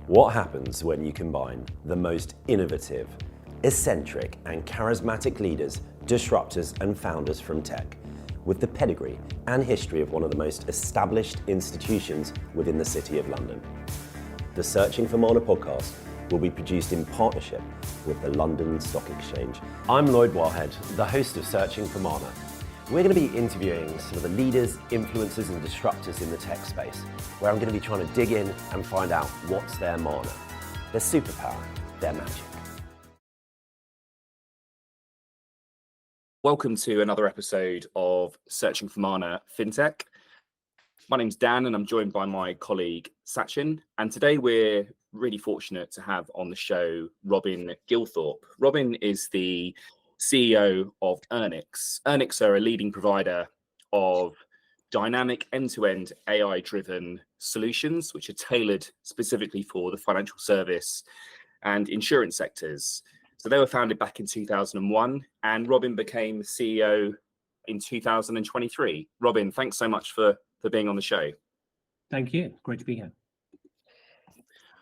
What happens when you combine the most innovative, eccentric and charismatic leaders, disruptors and founders from tech, with the pedigree and history of one of the most established institutions within the City of London? The Searching for Mana podcast will be produced in partnership with the London Stock Exchange. I'm Lloyd Wildhead, the host of Searching for Mana. We're going to be interviewing some of the leaders, influencers and disruptors in the tech space, where I'm going to be trying to dig in and find out what's their mana, their superpower, their magic. Welcome to another episode of Searching for Mana Fintech. My name's Dan and I'm joined by my colleague Sachin. And today we're really fortunate to have on the show Robin Gilthorpe. Robin is the CEO of Earnix. Earnix are a leading provider of dynamic end-to-end AI-driven solutions, which are tailored specifically for the financial service and insurance sectors. So they were founded back in 2001, and Robin became CEO in 2023. Robin, thanks so much for being on the show. Thank you. Great to be here.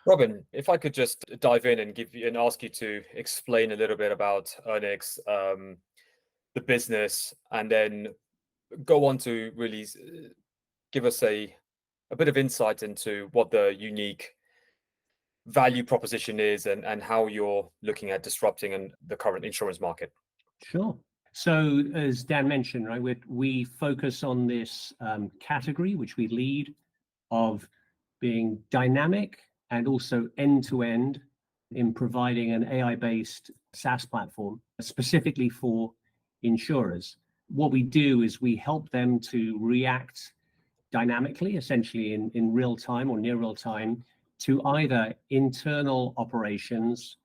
Robin, if I could just dive in and ask you to explain a little bit about Earnix, the business, and then go on to really give us a bit of insight into what the unique value proposition is and how you're looking at disrupting the current insurance market. Sure. So as Dan mentioned, right, we focus on this category, which we lead, of being dynamic and also end-to-end in providing an AI-based SaaS platform specifically for insurers. What we do is we help them to react dynamically, essentially in real time or near real time, to either internal operations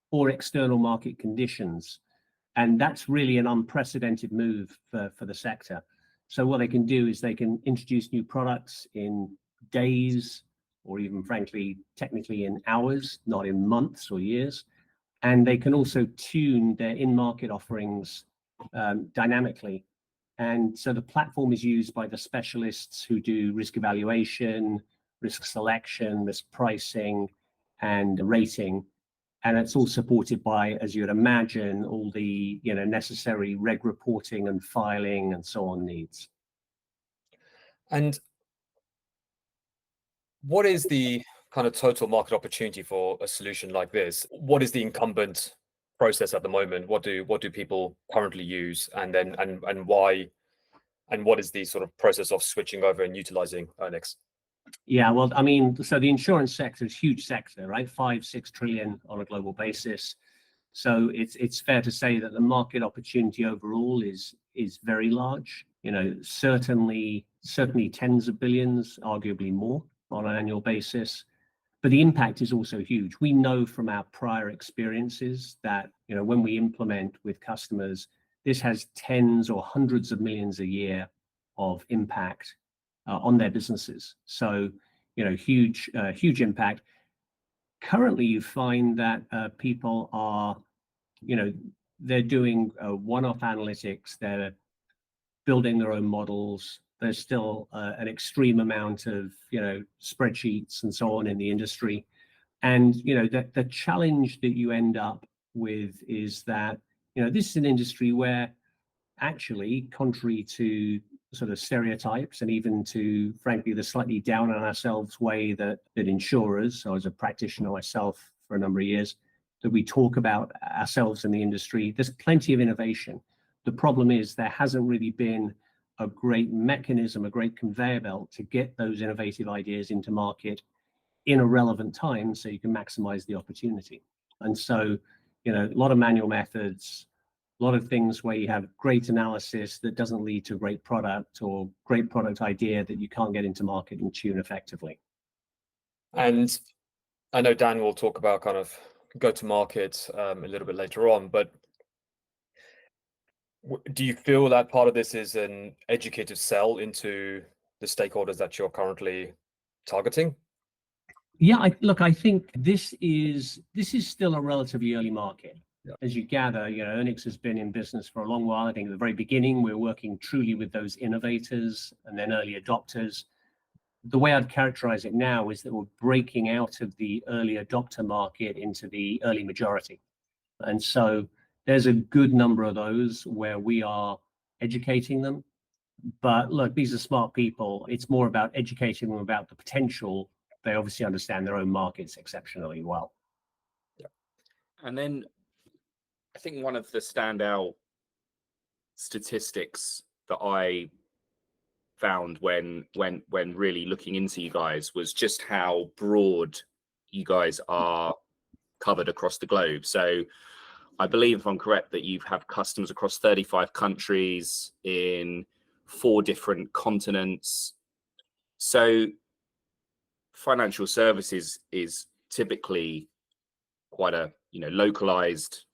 or external market conditions. And that's really an unprecedented move for the sector. So what they can do is they can introduce new products in days, or even frankly, technically in hours, not in months or years. And they can also tune their in-market offerings dynamically. And so the platform is used by the specialists who do risk evaluation, risk selection, risk pricing, and rating. And it's all supported by, as you would imagine, all the necessary reg reporting and filing and so on needs. And what is the kind of total market opportunity for a solution like this? What is the incumbent process at the moment? What do people currently use, and why? And what is the sort of process of switching over and utilizing Earnix? Yeah, well, I mean, so the insurance sector is a huge sector, right? 5-6 trillion on a global basis. So it's fair to say that the market opportunity overall is very large. Certainly tens of billions, arguably more on an annual basis. But the impact is also huge. We know from our prior experiences that when we implement with customers, this has tens or hundreds of millions a year of impact on their businesses. So, huge impact. Currently, you find that people are, they're doing one-off analytics. They're building their own models. There's still an extreme amount of, spreadsheets and so on in the industry. And, the challenge that you end up with is that, this is an industry where actually, contrary to sort of stereotypes and even to, frankly, the slightly down on ourselves way that insurers, I was a practitioner myself for a number of years, that we talk about ourselves in the industry, there's plenty of innovation. The problem is there hasn't really been a great mechanism, a great conveyor belt to get those innovative ideas into market in a relevant time so you can maximize the opportunity. And so, a lot of manual methods, a lot of things where you have great analysis that doesn't lead to a great product or great product idea that you can't get into market and tune effectively. And I know Dan will talk about kind of go to market a little bit later on, but do you feel that part of this is an educated sell into the stakeholders that you're currently targeting? Yeah, I think this is still a relatively early market. Yeah. As you gather, Earnix has been in business for a long while. I think at the very beginning, we're working truly with those innovators and then early adopters. the way I'd characterize it now is that we're breaking out of the early adopter market into the early majority. And so there's a good number of those where we are educating them. But look, these are smart people. It's more about educating them about the potential. They obviously understand their own markets exceptionally well. Yeah. And then I think one of the standout statistics that I found when really looking into you guys was just how broad you guys are covered across the globe. So I believe, if I'm correct, that you have customers across 35 countries in 4 different continents. So financial services is typically quite a localized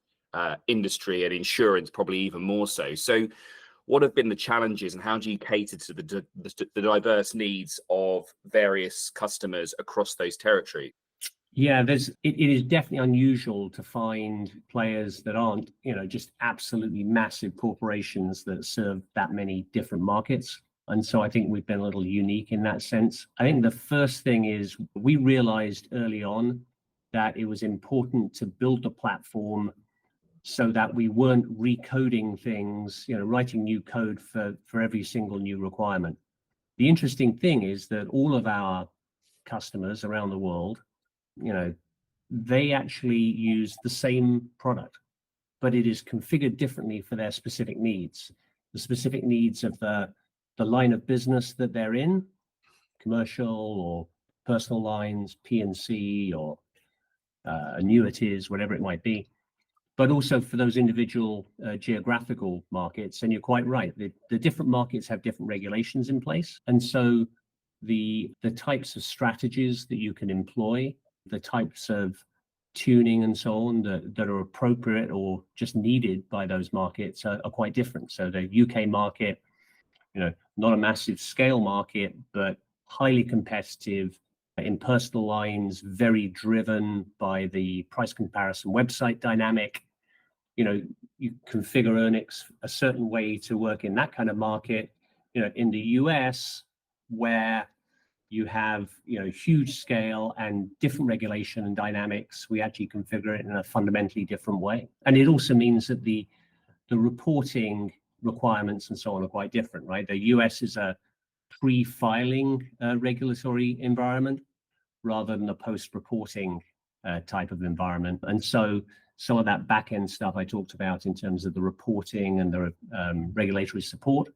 industry, and insurance probably even more so. So what have been the challenges, and how do you cater to the diverse needs of various customers across those territories? Yeah, it is definitely unusual to find players that aren't, just absolutely massive corporations that serve that many different markets. And so I think we've been a little unique in that sense. I think the first thing is we realized early on that it was important to build the platform so that we weren't recoding things, writing new code for every single new requirement. The interesting thing is that all of our customers around the world, they actually use the same product, but it is configured differently for their specific needs. The specific needs of the line of business that they're in, commercial or personal lines, P&C or annuities, whatever it might be, but also for those individual geographical markets. And you're quite right, the different markets have different regulations in place. And so the types of strategies that you can employ, the types of tuning and so on that are appropriate or just needed by those markets are quite different. So the UK market, not a massive scale market, but highly competitive in personal lines, very driven by the price comparison website dynamic. You configure Earnix a certain way to work in that kind of market. In the US, where you have huge scale and different regulation and dynamics, we actually configure it in a fundamentally different way. And it also means that the reporting requirements and so on are quite different, right? The US is a pre-filing regulatory environment rather than a post-reporting type of environment. And so some of that back-end stuff I talked about in terms of the reporting and the regulatory support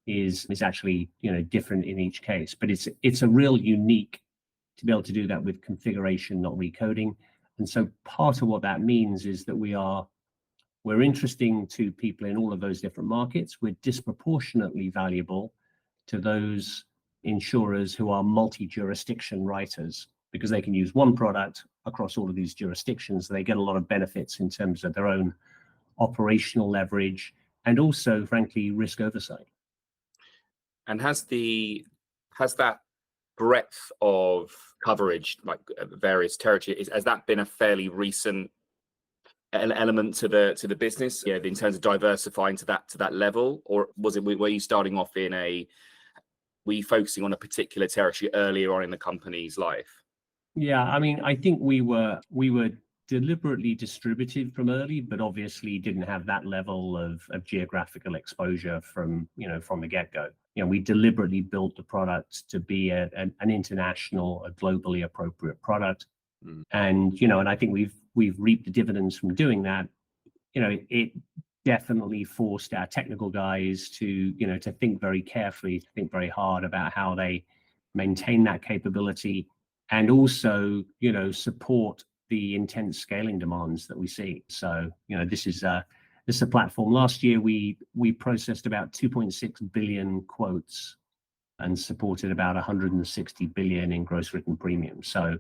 is actually different in each case. But it's a real unique to be able to do that with configuration, not recoding. And so part of what that means is that we're interesting to people in all of those different markets. We're disproportionately valuable to those insurers who are multi-jurisdiction writers, because they can use one product across all of these jurisdictions. They get a lot of benefits in terms of their own operational leverage and also, frankly, risk oversight. And has that breadth of coverage, like various territories, has that been a fairly recent element to the business, in terms of diversifying to that level, or were you starting off were you focusing on a particular territory earlier on in the company's life? Yeah, I mean, I think we were deliberately distributed from early, but obviously didn't have that level of geographical exposure from the get-go. We deliberately built the product to be an international, a globally appropriate product. And and I think we've reaped the dividends from doing that. It definitely forced our technical guys to think very carefully, to think very hard about how they maintain that capability and also support the intense scaling demands that we see. So this is a platform. Last year we processed about 2.6 billion quotes and supported about 160 billion in gross written premium. So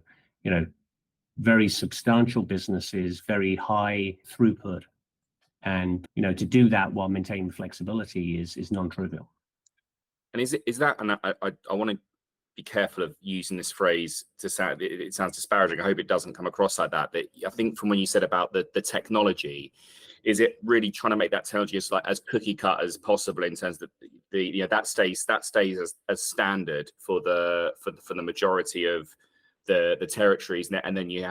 very substantial businesses, very high throughput, and to do that while maintaining flexibility is non-trivial. And is that, and I want to be careful of using this phrase to sound, it sounds disparaging. I hope it doesn't come across like that. But I think from when you said about the technology, is it really trying to make that technology as cookie cut as possible in terms of that stays as standard for the majority of the territories, and then you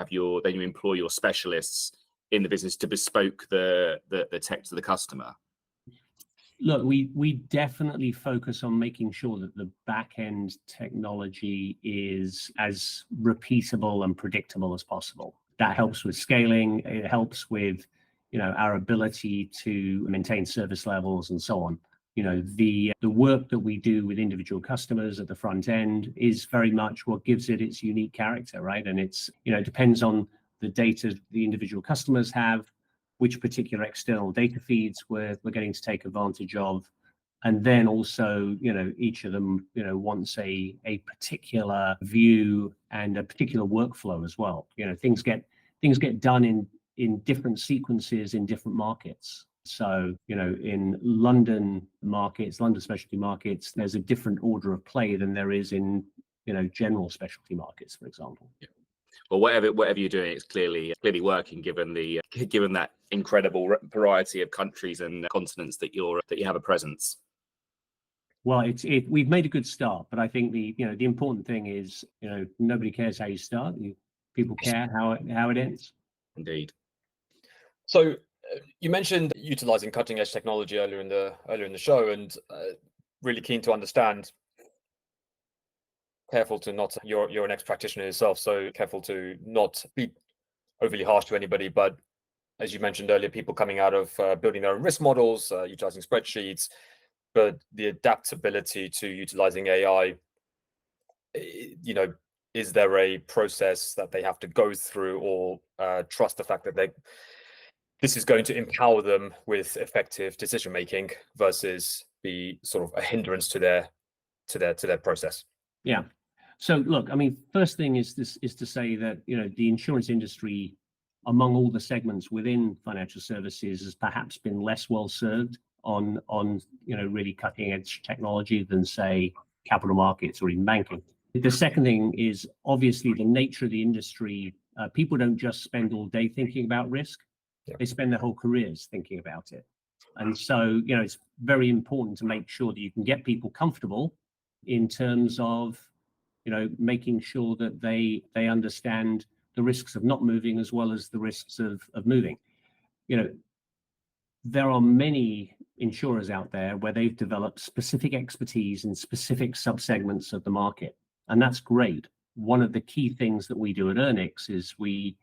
employ your specialists in the business to bespoke the tech to the customer? Look, we definitely focus on making sure that the back end technology is as repeatable and predictable as possible. That helps with scaling. It helps with, our ability to maintain service levels and so on. The work that we do with individual customers at the front end is very much what gives it its unique character, right? And it's, it depends on the data the individual customers have, which particular external data feeds we're getting to take advantage of. And then also, each of them, wants a particular view and a particular workflow as well. Things get done in different sequences in different markets. So, in London specialty markets, there's a different order of play than there is in, general specialty markets, for example. Yeah. Well, whatever you're doing, it's clearly working, given that incredible variety of countries and continents that you have a presence. Well, we've made a good start, but I think the important thing is, nobody cares how you start. People care how it ends. Indeed. So you mentioned utilizing cutting edge technology earlier in the show, and really keen to understand. Careful to not, you're an ex-practitioner yourself, so careful to not be overly harsh to anybody. But as you mentioned earlier, people coming out of building their own risk models, utilizing spreadsheets, but the adaptability to utilizing AI, is there a process that they have to go through, or trust the fact that this is going to empower them with effective decision making versus be sort of a hindrance to their process? Yeah. So look, I mean, first thing is to say that, the insurance industry, among all the segments within financial services, has perhaps been less well served on really cutting edge technology than, say, capital markets or even banking. The second thing is obviously the nature of the industry. People don't just spend all day thinking about risk. Yeah. They spend their whole careers thinking about it. And so, it's very important to make sure that you can get people comfortable in terms of, making sure that they understand the risks of not moving as well as the risks of moving. There are many insurers out there where they've developed specific expertise in specific subsegments of the market, and that's great. One of the key things that we do at Earnix is we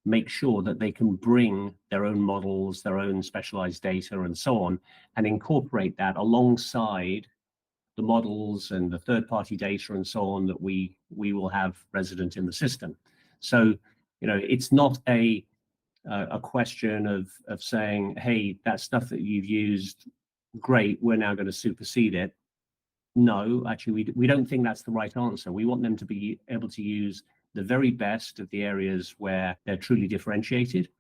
make sure that they can bring their own models, their own specialized data, and so on, and incorporate that alongside the models and the third-party data and so on that we will have resident in the system. So, it's not a question of saying, hey, that stuff that you've used, great, we're now going to supersede it. No, actually, we don't think that's the right answer. We want them to be able to use the very best of the areas where they're truly differentiated,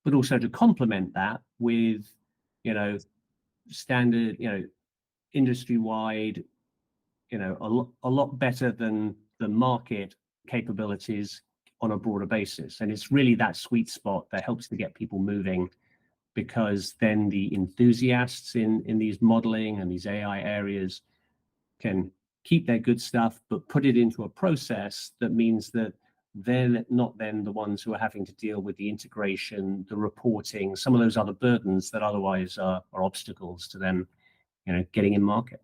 but also to complement that with, standard, industry-wide, a lot better than the market capabilities on a broader basis. And it's really that sweet spot that helps to get people moving, because then the enthusiasts in these modeling and these AI areas can keep their good stuff, but put it into a process that means that they're not then the ones who are having to deal with the integration, the reporting, some of those other burdens that otherwise are obstacles to them, getting in market.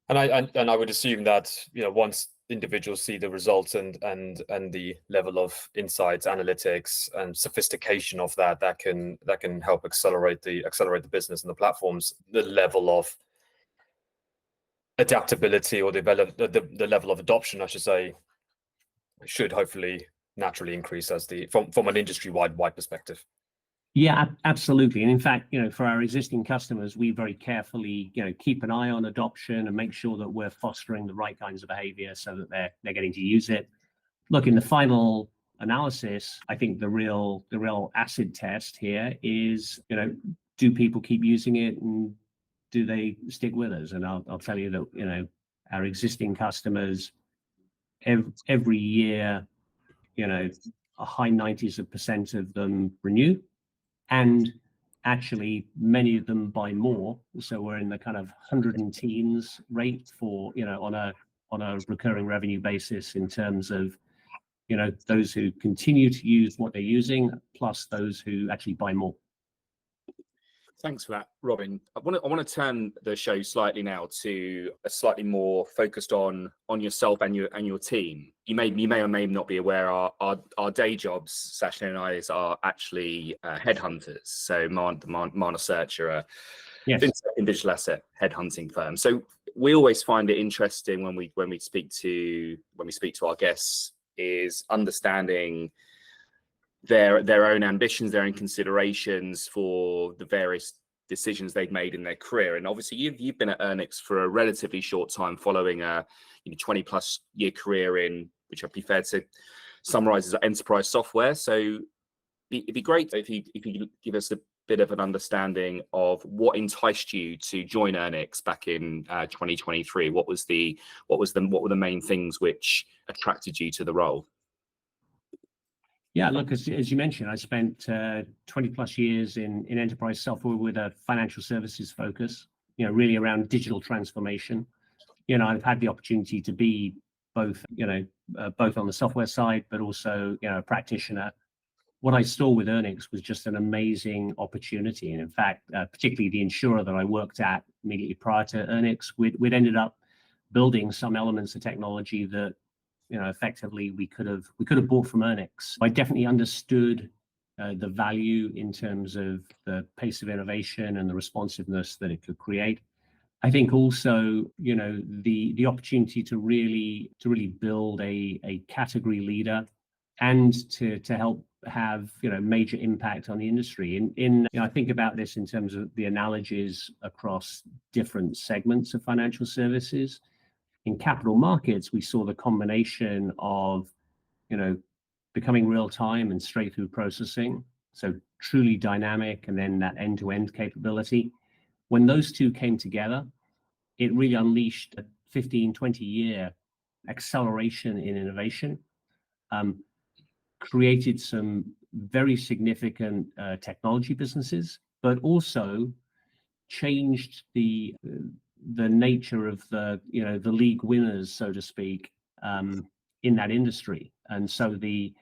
And I would assume that once individuals see the results and the level of insights, analytics, and sophistication of that can help accelerate the business and the platforms, the level of adaptability or the level of adoption, I should say, should hopefully naturally increase as from an industry-wide perspective. Yeah, absolutely. And in fact, for our existing customers, we very carefully, keep an eye on adoption and make sure that we're fostering the right kinds of behavior so that they're getting to use it. Look, in the final analysis, I think the real acid test here is, do people keep using it and do they stick with us? And I'll tell you that, our existing customers, every year, a high 90s% of them renew. And actually many of them buy more. So we're in the kind of 100 and teens rate for, on a recurring revenue basis in terms of, those who continue to use what they're using, plus those who actually buy more. Thanks for that, Robin. I want to turn the show slightly now to a slightly more focused on yourself and your team. You may or may not be aware our day jobs, Sachin and I, are actually headhunters. So Mana Search are a fintech and digital asset headhunting firm. So we always find it interesting when we speak to our guests is understanding their own ambitions, their own considerations for the various decisions they've made in their career. And obviously you've been at Earnix for a relatively short time, following a 20+ year career in, which I'd be fair to summarize as enterprise software. So it'd be great if you could give us a bit of an understanding of what enticed you to join Earnix back in 2023. What were the main things which attracted you to the role? Yeah, look, as you mentioned, I spent 20+ years in enterprise software with a financial services focus, really around digital transformation. I've had the opportunity to be both on the software side, but also, a practitioner. What I saw with Earnix was just an amazing opportunity. And in fact, particularly the insurer that I worked at immediately prior to Earnix, we'd ended up building some elements of technology that effectively we could have bought from Earnix. I definitely understood the value in terms of the pace of innovation and the responsiveness that it could create. I think also, the opportunity to really build a category leader and to help have major impact on the industry. I think about this in terms of the analogies across different segments of financial services. In capital markets, we saw the combination of, becoming real time and straight through processing, so truly dynamic, and then that end-to-end capability. When those two came together, it really unleashed a 15-20 year acceleration in innovation, created some very significant technology businesses, but also changed the nature of the league winners, so to speak, in that industry. And so the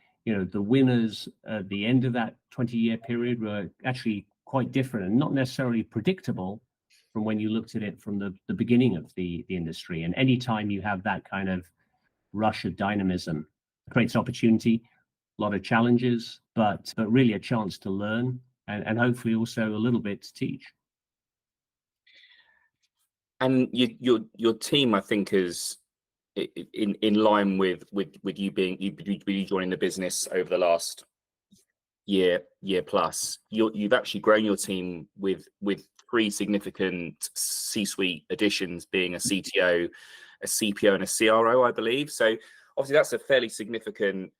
winners at the end of that 20-year period were actually quite different and not necessarily predictable from when you looked at it from the beginning of the industry. And anytime you have that kind of rush of dynamism, it creates opportunity, a lot of challenges, but really a chance to learn and hopefully also a little bit to teach. And your team, I think, is in line with you joining the business over the last year plus. You've actually grown your team with 3 significant C-suite additions, being a CTO, a CPO, and a CRO, I believe. So obviously that's a fairly significant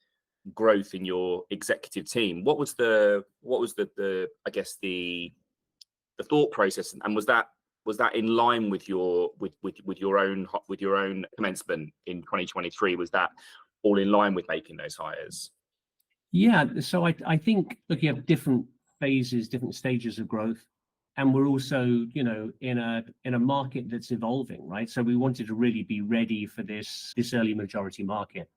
growth in your executive team. What was the I guess the thought process, and was that in line with your own commencement in 2023? Was that all in line with making those hires? Yeah, so I think, look, you have different phases, different stages of growth, and we're also in a market that's evolving, right? So we wanted to really be ready for this early majority market.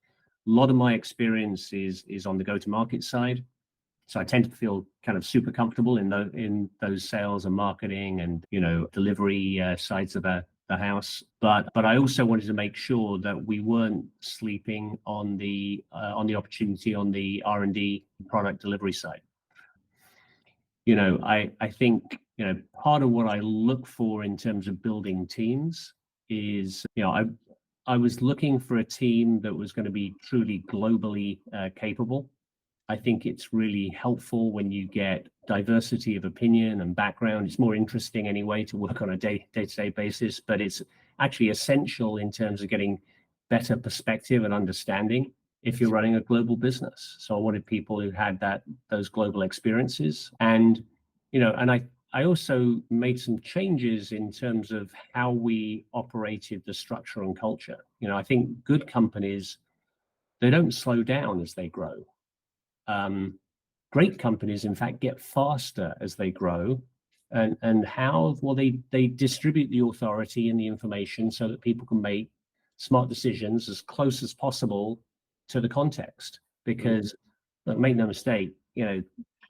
A lot of my experience is on the go-to-market side, so I tend to feel kind of super comfortable in those sales and marketing and delivery sides of the house. But I also wanted to make sure that we weren't sleeping on the opportunity on the R&D product delivery side. I think part of what I look for in terms of building teams is I was looking for a team that was going to be truly globally capable. I think it's really helpful when you get diversity of opinion and background. It's more interesting anyway to work on a day-to-day basis, but it's actually essential in terms of getting better perspective and understanding if you're running a global business. So I wanted people who had those global experiences. And I also made some changes in terms of how we operated the structure and culture. I think good companies, they don't slow down as they grow. great companies, in fact, get faster as they grow. And how? Well, they distribute the authority and the information so that people can make smart decisions as close as possible to the context. Because, look, make no mistake,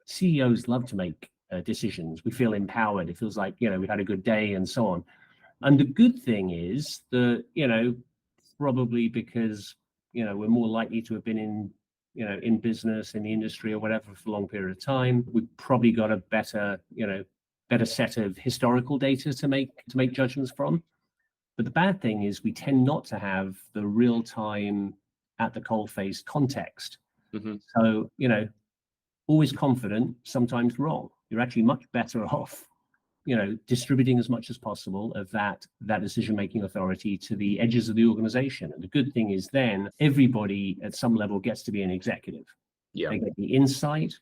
CEOs love to make decisions. We feel empowered. It feels like, we've had a good day and so on. And the good thing is that, probably because, we're more likely to have been in business, in the industry or whatever for a long period of time, we've probably got a better set of historical data to make judgments from. But the bad thing is we tend not to have the real time at the coalface context. So, always confident, sometimes wrong. You're actually much better off, distributing as much as possible of that decision-making authority to the edges of the organization. And the good thing is then everybody at some level gets to be an executive. Yeah. They get the insight,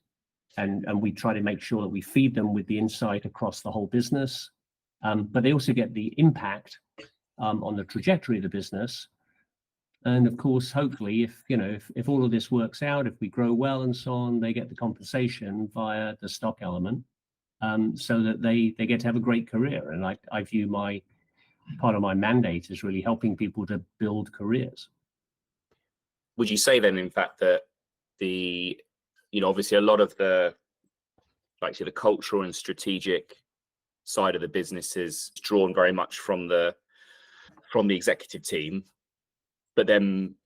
and we try to make sure that we feed them with the insight across the whole business. But they also get the impact on the trajectory of the business. And of course, hopefully, if all of this works out, if we grow well and so on, they get the compensation via the stock element, so that they get to have a great career. And I view part of my mandate is really helping people to build careers. Would you say then, in fact, that obviously a lot of the cultural and strategic side of the business is drawn very much from the executive team, but then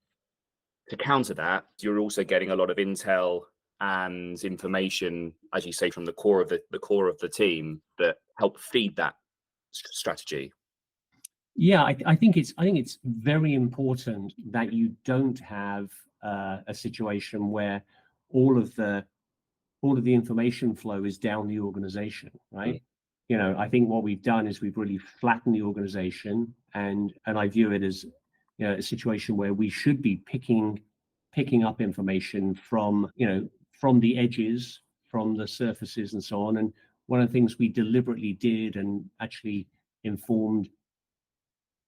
to counter that, you're also getting a lot of intel and information, as you say, from the core of the team that help feed that strategy. Yeah, I think it's very important that you don't have a situation where all of the information flow is down the organization, right? I think what we've done is we've really flattened the organization, and I view it as a situation where we should be picking up information from the edges, from the surfaces and so on. And one of the things we deliberately did and actually informed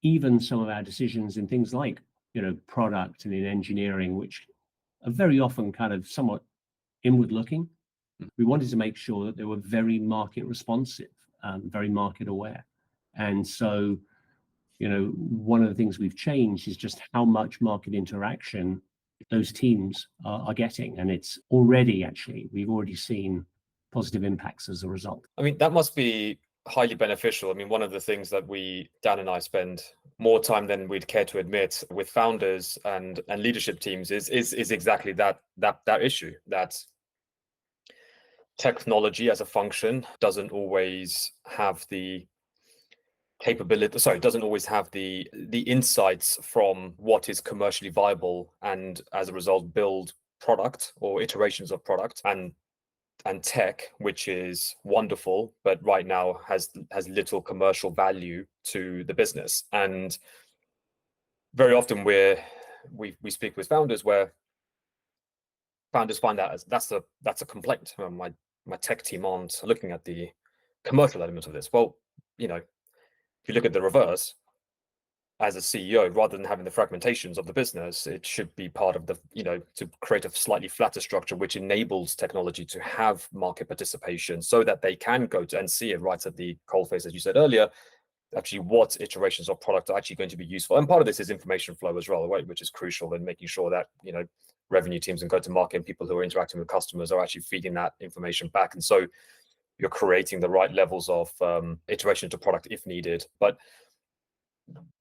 even some of our decisions in things like product and in engineering, which are very often kind of somewhat inward looking. We wanted to make sure that they were very market responsive, very market aware. And so one of the things we've changed is just how much market interaction those teams are getting. And it's we've already seen positive impacts as a result. I mean, that must be highly beneficial. I mean, one of the things that Dan and I spend more time than we'd care to admit with founders and leadership teams is exactly that issue, that technology as a function doesn't always have the doesn't always have the insights from what is commercially viable, and as a result build product or iterations of product and tech, which is wonderful, but right now has little commercial value to the business. And very often we speak with founders where founders find that that's a complaint. My tech team aren't looking at the commercial element of this. Well, if you look at the reverse, as a CEO, rather than having the fragmentations of the business, it should be part of the, to create a slightly flatter structure, which enables technology to have market participation so that they can go to and see it right at the coalface, as you said earlier, actually what iterations of product are actually going to be useful. And part of this is information flow as well, right, which is crucial in making sure that, revenue teams and go-to-market and people who are interacting with customers are actually feeding that information back. And so you're creating the right levels of iteration to product if needed. But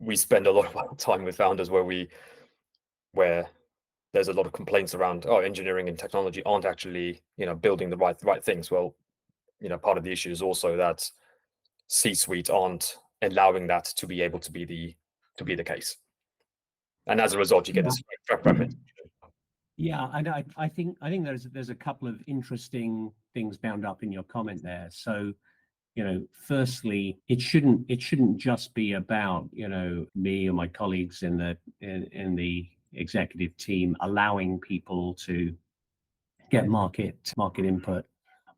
we spend a lot of our time with founders where there's a lot of complaints around, engineering and technology aren't actually, building the right things. Well, part of the issue is also that C-suite aren't allowing that to be able to be the case. And as a result, you get this fragmentation. Yeah, and I think there's a couple of interesting things bound up in your comment there. So, firstly, it shouldn't just be about me or my colleagues in the executive team allowing people to get market input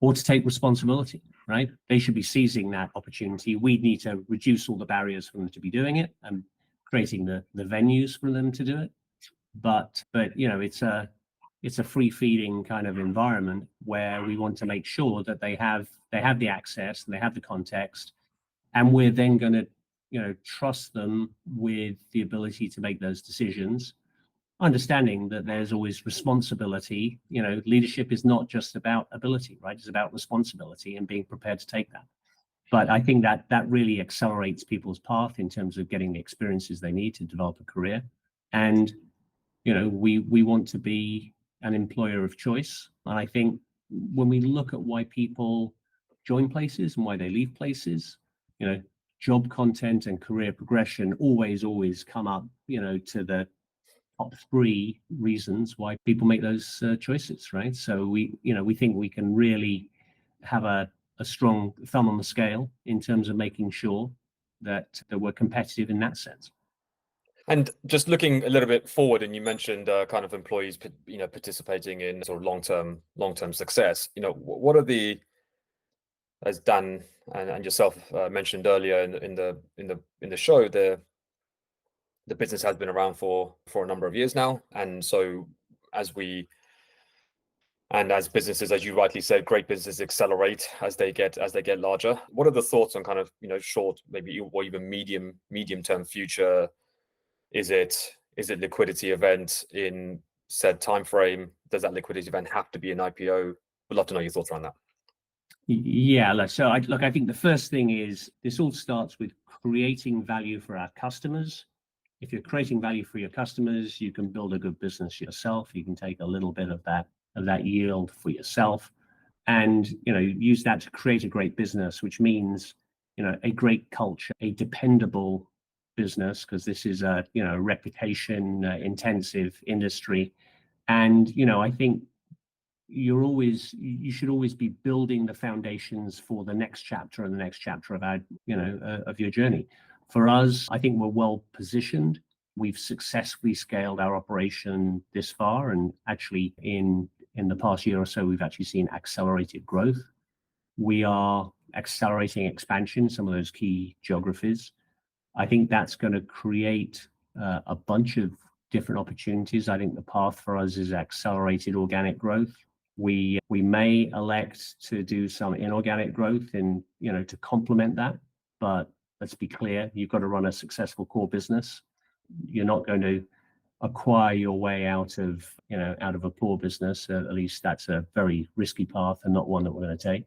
or to take responsibility, right? They should be seizing that opportunity. We need to reduce all the barriers for them to be doing it and creating the venues for them to do it. But it's a free feeding kind of environment where we want to make sure that they have the access and they have the context, and we're then going to trust them with the ability to make those decisions, understanding that there's always responsibility. Leadership is not just about ability, right? It's about responsibility and being prepared to take that. But I think that really accelerates people's path in terms of getting the experiences they need to develop a career. And we want to be an employer of choice. And I think when we look at why people join places and why they leave places, job content and career progression always come up, to the top 3 reasons why people make those choices, right? So we think we can really have a strong thumb on the scale in terms of making sure that we're competitive in that sense. And just looking a little bit forward, and you mentioned kind of employees, participating in sort of long-term success. What are the, as Dan and yourself mentioned earlier in the show, the business has been around for a number of years now, and so as businesses, as you rightly said, great businesses accelerate as they get larger. What are the thoughts on kind of short, maybe, or even medium term future? Is it liquidity event in said time frame? Does that liquidity event have to be an IPO? Would love to know your thoughts around that. Yeah, so I think the first thing is this all starts with creating value for our customers. If you're creating value for your customers, you can build a good business yourself. You can take a little bit of that yield for yourself, and use that to create a great business, which means a great culture, a dependable business, because this is a reputation intensive industry. And I think you should always be building the foundations for the next chapter and the next chapter of of your journey. For us, I think we're well positioned. We've successfully scaled our operation this far, and actually in the past year or so, we've actually seen accelerated growth. We are accelerating expansion in some of those key geographies. I think that's going to create a bunch of different opportunities. I think the path for us is accelerated organic growth. We may elect to do some inorganic growth to complement that, but let's be clear, you've got to run a successful core business. You're not going to acquire your way out of a poor business. At least that's a very risky path and not one that we're going to take.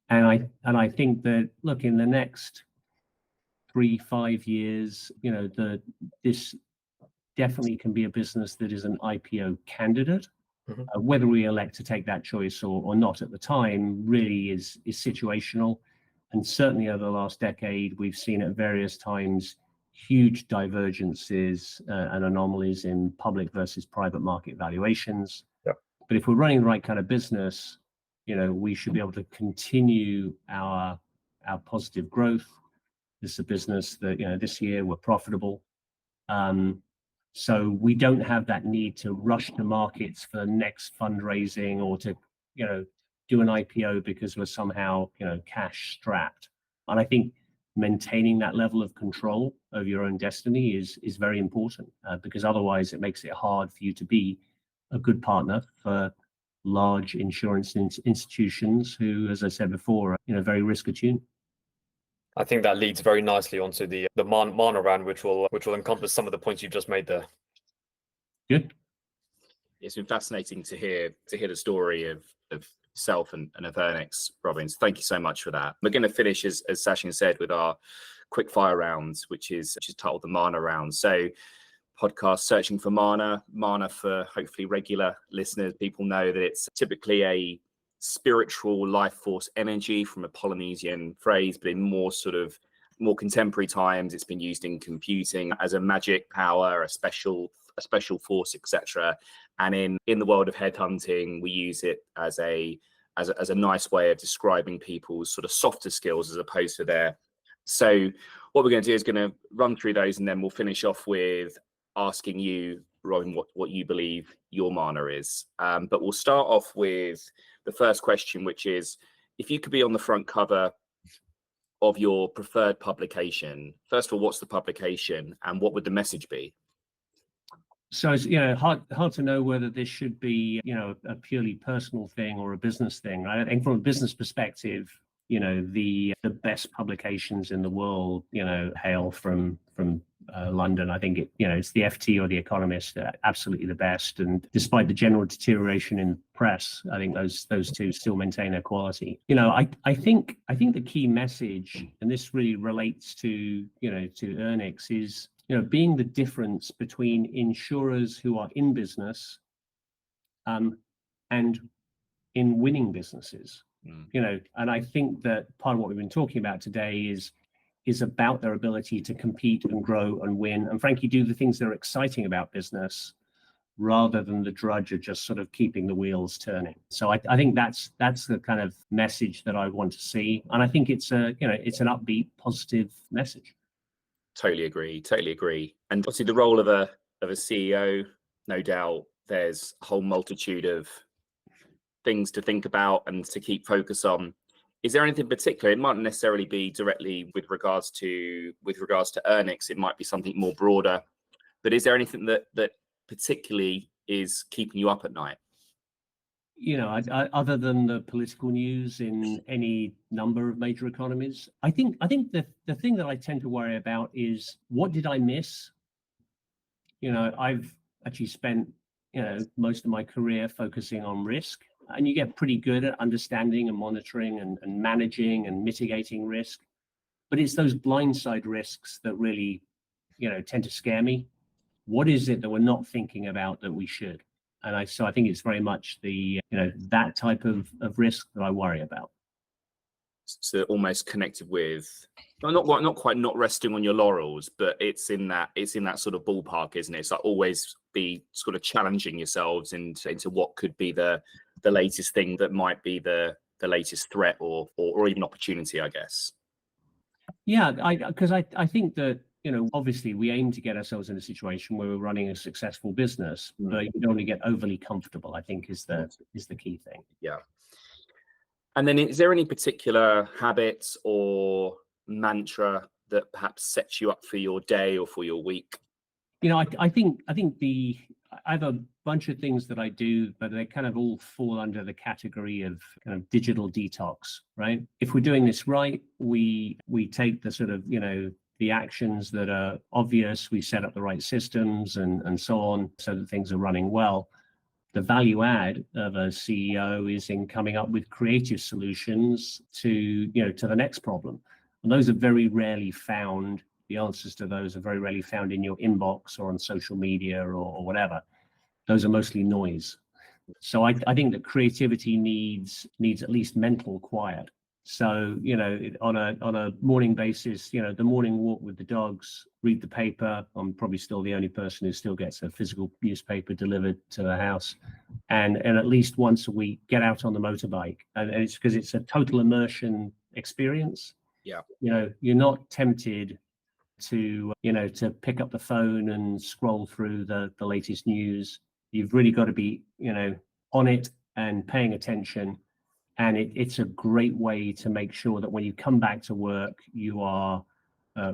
And I think that, look, in the next 3-5 years, this definitely can be a business that is an IPO candidate. Mm-hmm. Whether we elect to take that choice or not at the time really is situational. And certainly over the last decade, we've seen at various times huge divergences and anomalies in public versus private market valuations. Yep. But if we're running the right kind of business, we should be able to continue our positive growth. This is a business that this year we're profitable. So we don't have that need to rush to markets for the next fundraising or to do an IPO because we're somehow cash strapped. And I think maintaining that level of control of your own destiny is very important, because otherwise it makes it hard for you to be a good partner for large insurance institutions who, as I said before, are very risk attuned. I think that leads very nicely onto the Mana round, which will encompass some of the points you've just made there. Good. It's been fascinating to hear the story of self and of Earnix, Robin. So thank you so much for that. We're going to finish, as Sachin said, with our quick fire rounds, which is titled the Mana round. So podcast Searching for Mana for hopefully regular listeners. People know that it's typically a spiritual life force energy from a Polynesian phrase, but in more contemporary times, it's been used in computing as a magic power, a special force, etc. And in the world of headhunting, we use it as a nice way of describing people's sort of softer skills as opposed to their. So what we're going to do is going to run through those, and then we'll finish off with asking you, Robin, what you believe your Mana is. But we'll start off with the first question, which is, if you could be on the front cover of your preferred publication, first of all, what's the publication and what would the message be? So it's, hard to know whether this should be, a purely personal thing or a business thing, right? I think from a business perspective, the best publications in the world, hail from London. I think it's the FT or the Economist, absolutely the best. And despite the general deterioration in press, I think those two still maintain their quality. I think the key message, and this really relates to Earnix, is being the difference between insurers who are in business and in winning businesses. And I think that part of what we've been talking about today is about their ability to compete and grow and win, and frankly do the things that are exciting about business rather than the drudge of just sort of keeping the wheels turning. So I think that's the kind of message that I want to see, and I think it's an upbeat, positive message. Totally agree. And obviously the role of a CEO, no doubt there's a whole multitude of things to think about and to keep focus on. Is there anything particular? It might not necessarily be directly with regards to Earnix, it might be something more broader, but is there anything that particularly is keeping you up at night? Other than the political news in any number of major economies, I think the thing that I tend to worry about is, what did I miss? I've actually spent most of my career focusing on risk, and you get pretty good at understanding and monitoring and managing and mitigating risk, but it's those blindside risks that really tend to scare me. What is it that we're not thinking about that we should? And so I think it's very much the that type of risk that I worry about. So almost connected with, not quite not resting on your laurels, but it's in that sort of ballpark, isn't it? It's like always be sort of challenging yourselves into what could be the latest thing that might be the latest threat or even opportunity, I guess. Yeah, because I think that obviously we aim to get ourselves in a situation where we're running a successful business, but you don't want to get overly comfortable, I think is the key thing. Yeah. And then is there any particular habits or mantra that perhaps sets you up for your day or for your week? I think I have a bunch of things that I do, but they kind of all fall under the category of kind of digital detox, right? If we're doing this right, we take the sort of, the actions that are obvious, we set up the right systems and so on, so that things are running well. The value add of a CEO is in coming up with creative solutions to the next problem. And those are very rarely found. The answers to those are very rarely found in your inbox or on social media or whatever. Those are mostly noise. So I think that creativity needs at least mental quiet. So, on a morning basis, the morning walk with the dogs, read the paper. I'm probably still the only person who still gets a physical newspaper delivered to the house. And at least once a week, get out on the motorbike. And it's because it's a total immersion experience. Yeah. You're not tempted to pick up the phone and scroll through the latest news. You've really got to be, on it and paying attention. And it's a great way to make sure that when you come back to work, you are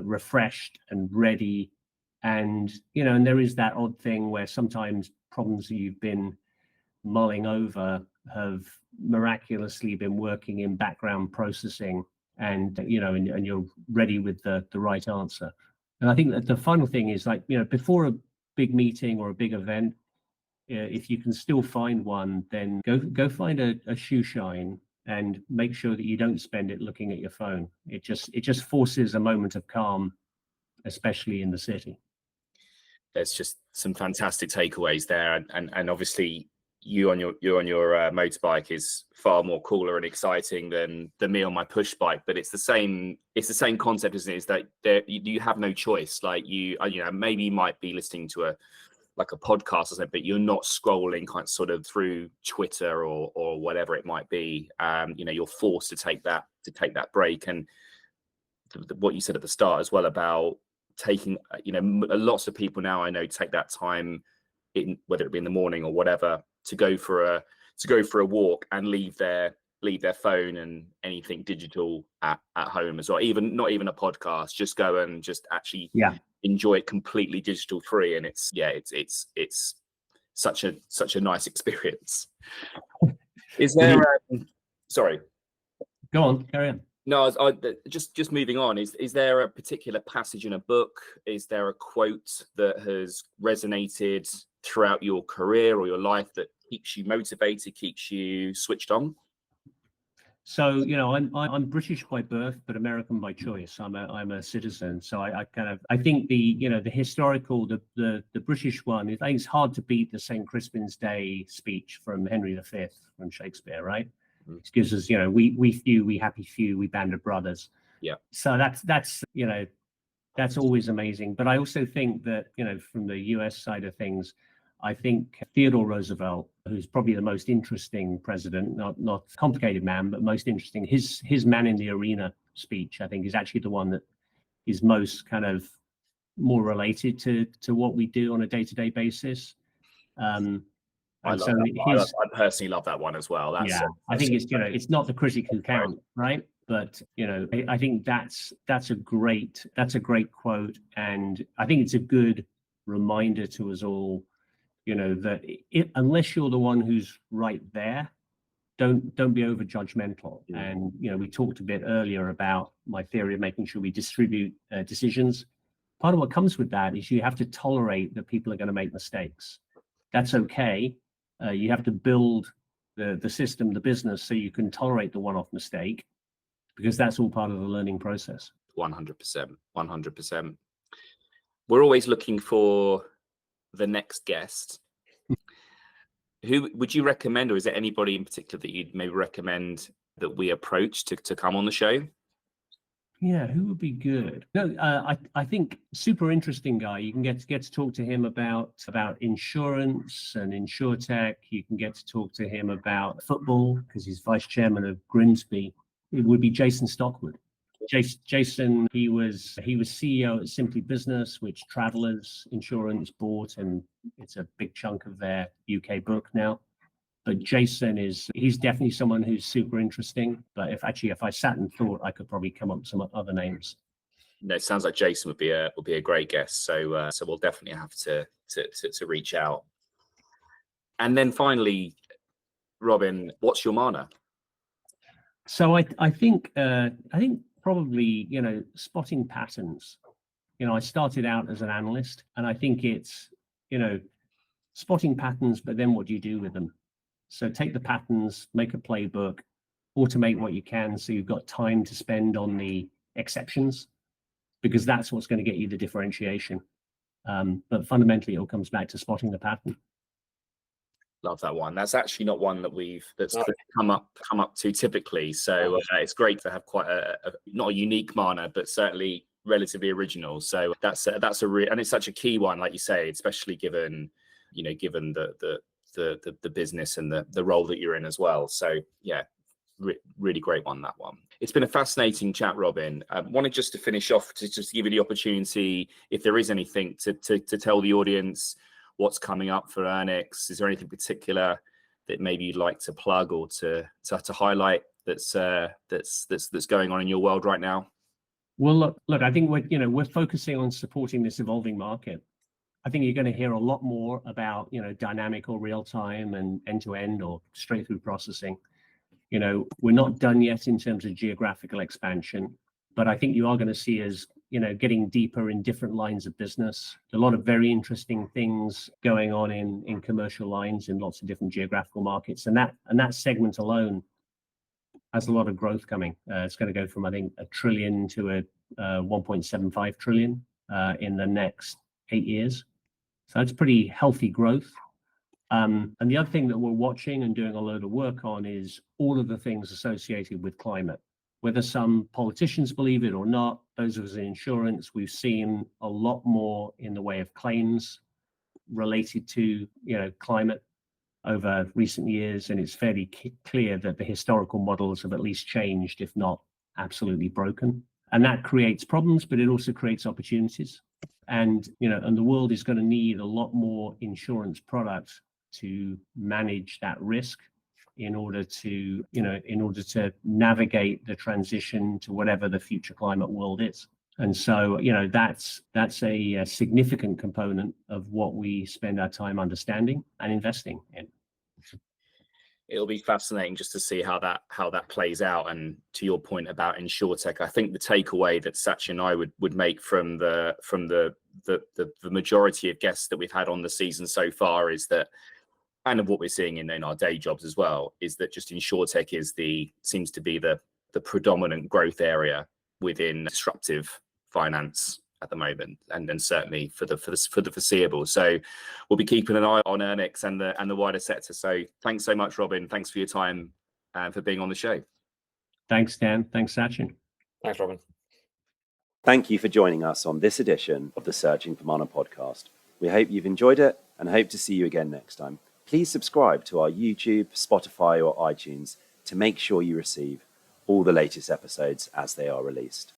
refreshed and ready. And, and there is that odd thing where sometimes problems that you've been mulling over have miraculously been working in background processing, and, and you're ready with the right answer. And I think that the final thing is, like, before a big meeting or a big event, if you can still find one, then go find a shoe shine and make sure that you don't spend it looking at your phone. It just forces a moment of calm, especially in the city. There's just some fantastic takeaways there, and obviously you on your motorbike is far more cooler and exciting than me on my push bike. But it's the same concept, isn't it? Is that you have no choice. Like maybe you might be listening to a podcast or something, but you're not scrolling kind of sort of through Twitter or whatever it might be. You're forced to take that break. And what you said at the start as well about taking, lots of people now I know take that time in, whether it be in the morning or whatever, to go for a walk and leave their leave their phone and anything digital at home as well. Even not even a podcast, just go and just actually enjoy it completely digital free. And it's such a nice experience. Is there sorry, go on, carry on. No, just moving on. Is there a particular passage in a book? Is there a quote that has resonated throughout your career or your life that keeps you motivated, keeps you switched on? So, you know, I'm British by birth, but American by choice. I'm a citizen. So I think the historical, the British one, I think it's hard to beat the St. Crispin's Day speech from Henry V from Shakespeare, right? It gives us, we few, we happy few, we band of brothers. Yeah. So that's always amazing. But I also think that, from the US side of things, I think Theodore Roosevelt, who's probably the most interesting president, not complicated man, but most interesting, his man in the arena speech, I think, is actually the one that is most kind of more related to what we do on a day-to-day basis. I personally love that one as well. I think it's not the critic who count, right? But I think that's a great quote, and I think it's a good reminder to us all, that unless you're the one who's right there, don't be over judgmental. And we talked a bit earlier about my theory of making sure we distribute decisions. Part of what comes with that is you have to tolerate that people are going to make mistakes. That's okay. You have to build the system, the business, so you can tolerate the one-off mistake, because that's all part of the learning process. 100%. We're always looking for the next guest. Who would you recommend, or is there anybody in particular that you'd maybe recommend that we approach to come on the show? Yeah, who would be good? No, I think super interesting guy. You can get to talk to him about insurance and insurtech. You can get to talk to him about football because he's vice chairman of Grimsby. It would be Jason Stockwood. Jason, he was CEO at Simply Business, which Travelers Insurance bought, and it's a big chunk of their UK book now. But Jason he's definitely someone who's super interesting. But if I sat and thought, I could probably come up with some other names. No, it sounds like Jason would be a great guest. So we'll definitely have to reach out. And then finally, Robin, what's your mana? So I think probably spotting patterns. I started out as an analyst, and I think it's spotting patterns, but then what do you do with them? So take the patterns, make a playbook, automate what you can so you've got time to spend on the exceptions, because that's what's going to get you the differentiation. But fundamentally, it all comes back to spotting the pattern. Love that one. That's actually not one that's come up to typically. So it's great to have quite not a unique mana, but certainly relatively original. So that's and it's such a key one, like you say, especially given the business and the role that you're in as well. So yeah, really great one, that one. It's been a fascinating chat, Robin. I wanted just to finish off to just give you the opportunity, if there is anything to tell the audience what's coming up for Earnix. Is there anything particular that maybe you'd like to plug or to highlight that's going on in your world right now? Well, look, I think we're focusing on supporting this evolving market. I think you're going to hear a lot more about dynamic or real time and end-to-end or straight through processing. We're not done yet in terms of geographical expansion, but I think you are going to see us getting deeper in different lines of business. A lot of very interesting things going on in commercial lines in lots of different geographical markets, and that segment alone has a lot of growth coming. It's going to go from, I think, $1 trillion to a 1.75 trillion in the next 8 years. So that's pretty healthy growth. And the other thing that we're watching and doing a load of work on is all of the things associated with climate. Whether some politicians believe it or not, those of us in insurance, we've seen a lot more in the way of claims related to climate over recent years, and it's fairly clear that the historical models have at least changed, if not absolutely broken. And that creates problems, but it also creates opportunities. And and the world is going to need a lot more insurance products to manage that risk. in order to, navigate the transition to whatever the future climate world is. And so, that's a significant component of what we spend our time understanding and investing in. It'll be fascinating just to see how that plays out. And to your point about insurtech, I think the takeaway that Sachin and I would make from the majority of guests that we've had on the season so far is that, and of what we're seeing in our day jobs as well, is that just insurtech seems to be the predominant growth area within disruptive finance at the moment, and then certainly for the foreseeable. So we'll be keeping an eye on Earnix and the wider sector. So thanks so much, Robin. Thanks for your time and for being on the show. Thanks, Dan. Thanks, Sachin. Thanks, Robin. Thank you for joining us on this edition of the Searching for Mana podcast. We hope you've enjoyed it and hope to see you again next time. Please subscribe to our YouTube, Spotify, or iTunes to make sure you receive all the latest episodes as they are released.